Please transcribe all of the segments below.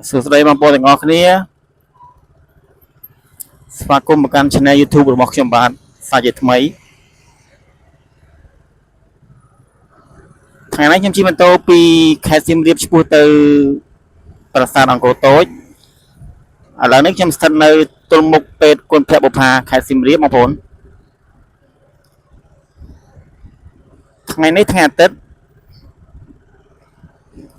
សួស្តីបងប្អូនទាំងអស់គ្នាស្វាគមន៍មកកាន់ Channel YouTube របស់ខ្ញុំបាទសាជាថ្មីថ្ងៃនេះខ្ញុំជិះម៉ូតូពីខេត្តសៀមរាបឆ្ពោះទៅប្រាសាទអង្គរតូចឥឡូវនេះខ្ញុំស្ថិតនៅទល់មុខពេទ្យគុណភៈបុប្ផាខេត្តសៀមរាបបងប្អូនថ្ងៃនេះថ្ងៃអាទិត្យ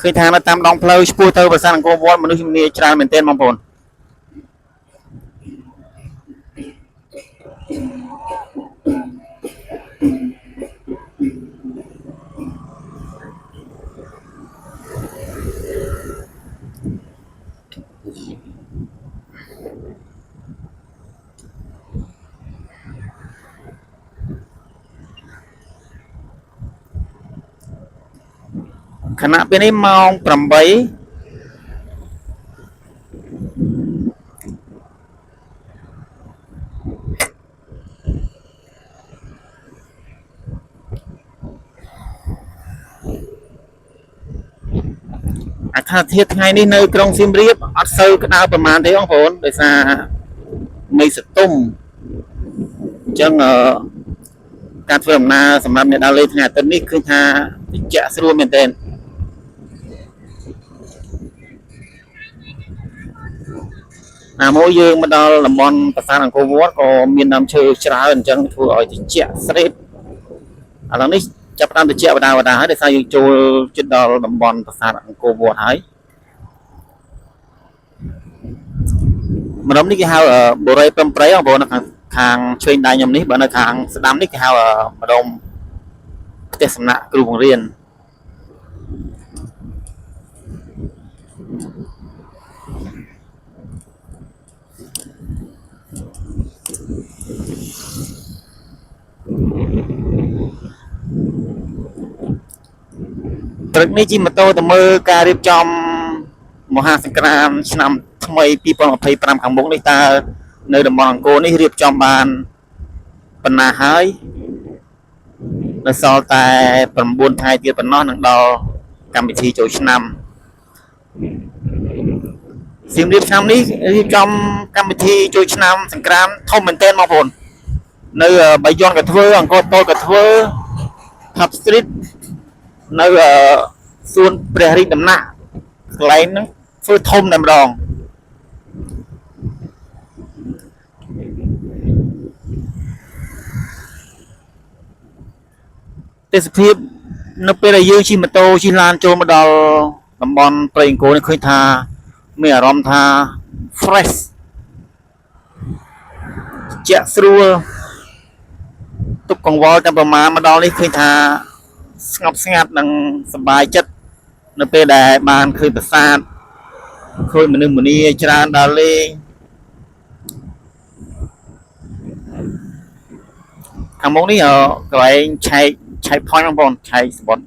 ឃើញថានៅតាមដងផ្លូវឆ្ពោះទៅប្រាសាទអង្គរវត្តមនុស្សជំនាញច្រើនមែនទែនបងប្អូនខណៈពេលនេះម៉ោង8អាកាសធាតុថ្ងៃនេះនៅក្រុងសៀមរាបអត់សូវក្តៅប្រហែលទេបងប្អូនដោយសារមេឃសតុំអញ្ចឹងការធ្វើដំណើរសម្រាប់អ្នកដើរលេងថ្ងៃអាទិត្យនេះគឺថាត្រជាក់ស្រួលមែនទែនមួយយើងមកដល់តំបន់ប្រាសាទអង្គរវត្តក៏មានដើមឈើច្រើនអញ្ចឹងធ្វើឲ្យត្រជាក់ស្រេបឥឡូវនេះចាប់ផ្ដើមត្រជាក់បដាហើយដោយសារយើងចូលជិតដល់តំបន់ប្រាសាទអង្គរវត្តហើយម្ដុំនេះគេហៅបូរីព្រំព្រៃបងប្អូនខាងឆ្វេងដៃខ្ញុំនេះបើនៅខាងស្ដាំនេះគេហៅម្ដុំផ្ទះសំណាក់គ្រូបង្រៀនព្រឹកនេះជិះម៉ូតូទៅមើលការរៀបចំមហាសង្គ្រាមឆ្នាំថ្មី2025ខាងមុខនេះតើនៅតំបន់អង្គរនេះរៀបចំបានប៉ុណ្ណាហើយនៅសល់តែ9ថ្ងៃទៀតប៉ុណ្ណោះនឹងដល់កម្មវិធីចូលឆ្នាំសៀមរាបឆ្នាំនេះរៀបចំកម្មវិធីចូលឆ្នាំសង្គ្រាមធំមែនទែនបងប្អូននៅបាយ័នក៏ធ្វើអង្គរតូចក៏ធ្វើ Hub Street នៅសួនព្រះរាជដំណាក់កន្លែងហ្នឹងធ្វើធំតែម្ដងទេសភាពនៅពេលដែលយើងជិះម៉ូតូជិះឡានចូលមកដល់តំបន់ព្រៃអង្គរនេះឃើញថាមានអារម្មណ៍ថា fresh ជាក់ស្រួលទុកកង្វល់តែប្រមាណមកដល់នេះឃើញថាស្ងប់ស្ងាត់និងសប្បាយចិត្តនៅពេលដែលបានឃើញប្រាសាទឃើញមនុស្សម្នាច្រើនដើរលេងខាងមុខនេះកន្លែងឆែកផុញបងប្អូនឆែកសបុត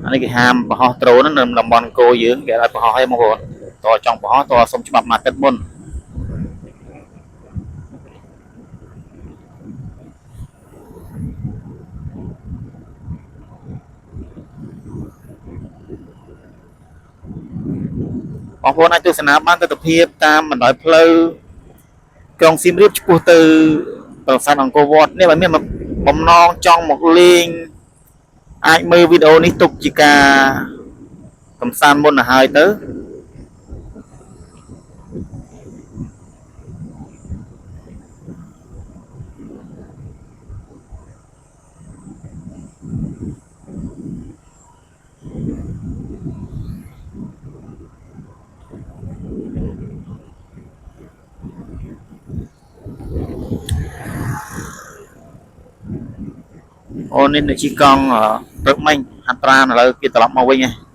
អានេះគេហាមបរោះដ្រូននៅតំបន់អង្គរយើងគេឲ្យបរោះឲ្យបងប្អូនតើចង់បរោះតើសុំច្បាប់មកទឹកមុនបងប្អូនអាចទស្សនាបានទស្សនវិជ្ជាតាមបណ្ដោយផ្លូវក្រុងសៀមរាបឆ្ពោះទៅប្រាសាទអង្គរវត្តនេះបើមានបំណងចង់មកលេងអាចមើលវីដេអូនេះទុកជាការកំសាន្តមុនទៅហើយទៅអូននេះនៅជិះកង់ព្រឹកមិញហាត់ប្រាណឥឡូវគេត្រឡប់មកវិញហើយ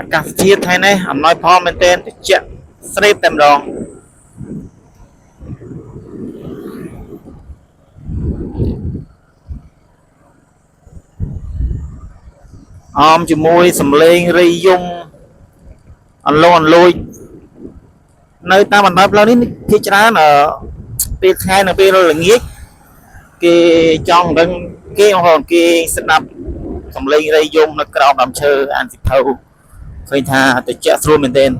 អាកាសធាតុថ្ងៃនេះអំណោយផលមែនទែនត្រជាក់ស្រេបតែម្ដង អមជាមួយសំឡេងរីយំអន្លងអន្លួចនៅតាមបណ្ដោយផ្លូវនេះភាគច្រើនពេលថ្ងៃនិងពេលល្ងាចគេចង់ដឹងគេហងគេស្ដាប់សំឡេងរីយំនៅក្រោមដើមឈើអានសិភៅឃើញថាតិចស្រួលមែនទែន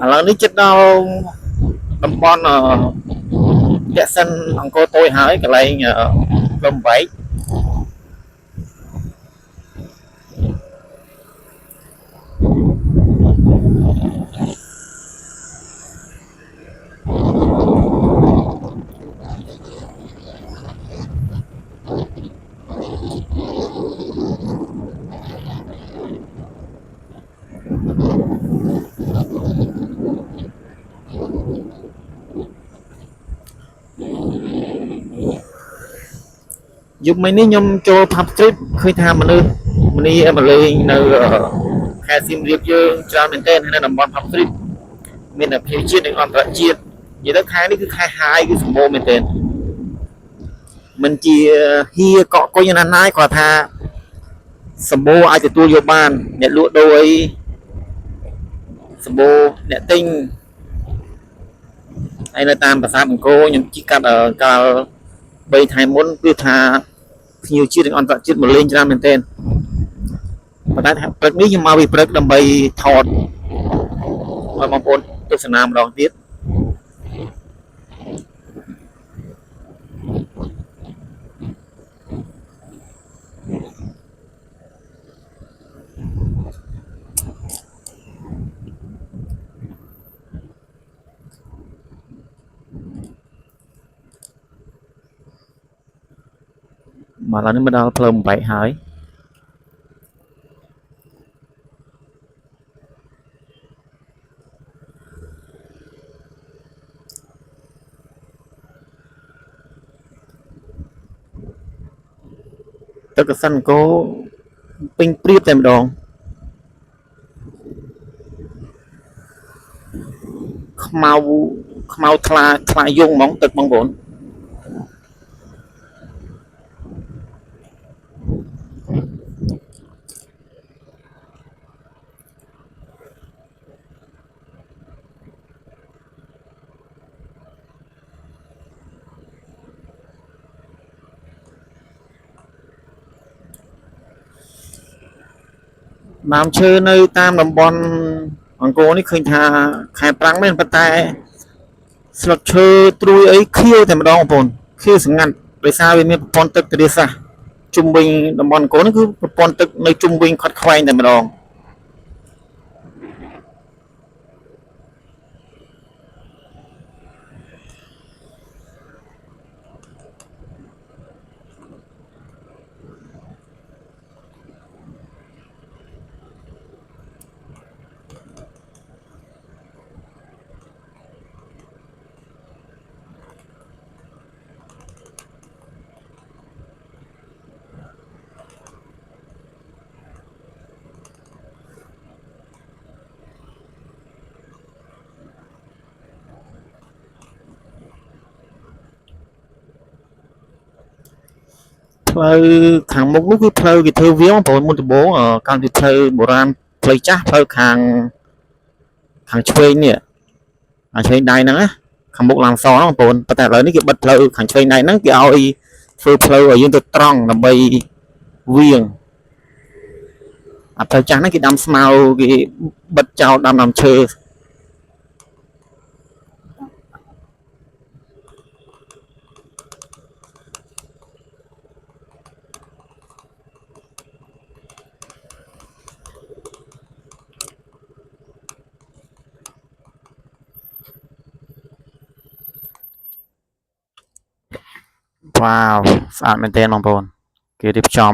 ឥឡូវនេះចិត្តដល់តំបន់តាក់សិនអង្គរតូចហើយកន្លែងលំបែកយប់មិញនេះខ្ញុំចូល pub street ឃើញថាមនុស្សម្នាមកលេងនៅខេត្តសៀមរាបយើងច្រើនមែនទែននៅតំបន់ pub street មានតែភាពជាតិនិងអន្តរជាតិនិយាយទៅខែនេះគឺខែហាយគឺសម្បូរមែនទែនមិនជាហៀកក់គុញណាស់ណាយគាត់ថាសម្បូរអាចទទួលយកបានអ្នកលក់ដូរអីសម្បូរអ្នកទិញហើយនៅតាមប្រាសាទអង្គរខ្ញុំជិះកាត់កាល3ថ្ងៃមុនគឺថាភ្ញៀវជាតិនិងអន្តរជាតិមកលេងច្រើនមែនទែនប៉ុន្តែព្រឹកនេះខ្ញុំមកពីព្រឹកដើម្បីថតឲ្យបងប្អូនទស្សនាម្ដងទៀតមកឡើយនេះមកដល់ផ្លូវបំបែកហើយទឹកកសិនអង្គរពេញព្រៀបតែម្ដងខ្មៅខ្មៅថ្លាយងហ្មងទឹកបងប្អូនដើមឈើនៅតាមតំបន់អង្គរនេះឃើញថាខែប្រាំងមែនប៉ុន្តែស្លឹកឈើត្រួយអីខៀវតែម្ដងបងប្អូនខៀវស្ងាត់ដោយសារវាមានប្រព័ន្ធទឹកទន្លេសាបជុំវិញតំបន់អង្គរនេះគឺប្រព័ន្ធទឹកនៅជុំវិញខាត់ខ្វែងតែម្ដងផ្លូវខាងមុខនោះគឺផ្លូវគេធ្វើវាងបងប្អូនមុនដំបូងកាលពីផ្លូវបុរាណផ្លូវចាស់ផ្លូវខាងឆ្វេងនេះខាងឆ្វេងដៃហ្នឹងណាខាងមុខឡើងសហ្នឹងបងប្អូនប៉ុន្តែឥឡូវនេះគេបិទផ្លូវខាងឆ្វេងដៃហ្នឹងគេឲ្យធ្វើផ្លូវឲ្យយើងទៅត្រង់ដើម្បីវាងអាផ្លូវចាស់ហ្នឹងគេដាំស្មៅគេបិទចោលដាំដើមឈើ វ៉ាវស្អាតមែនទែនបងប្អូនគេរៀបចំ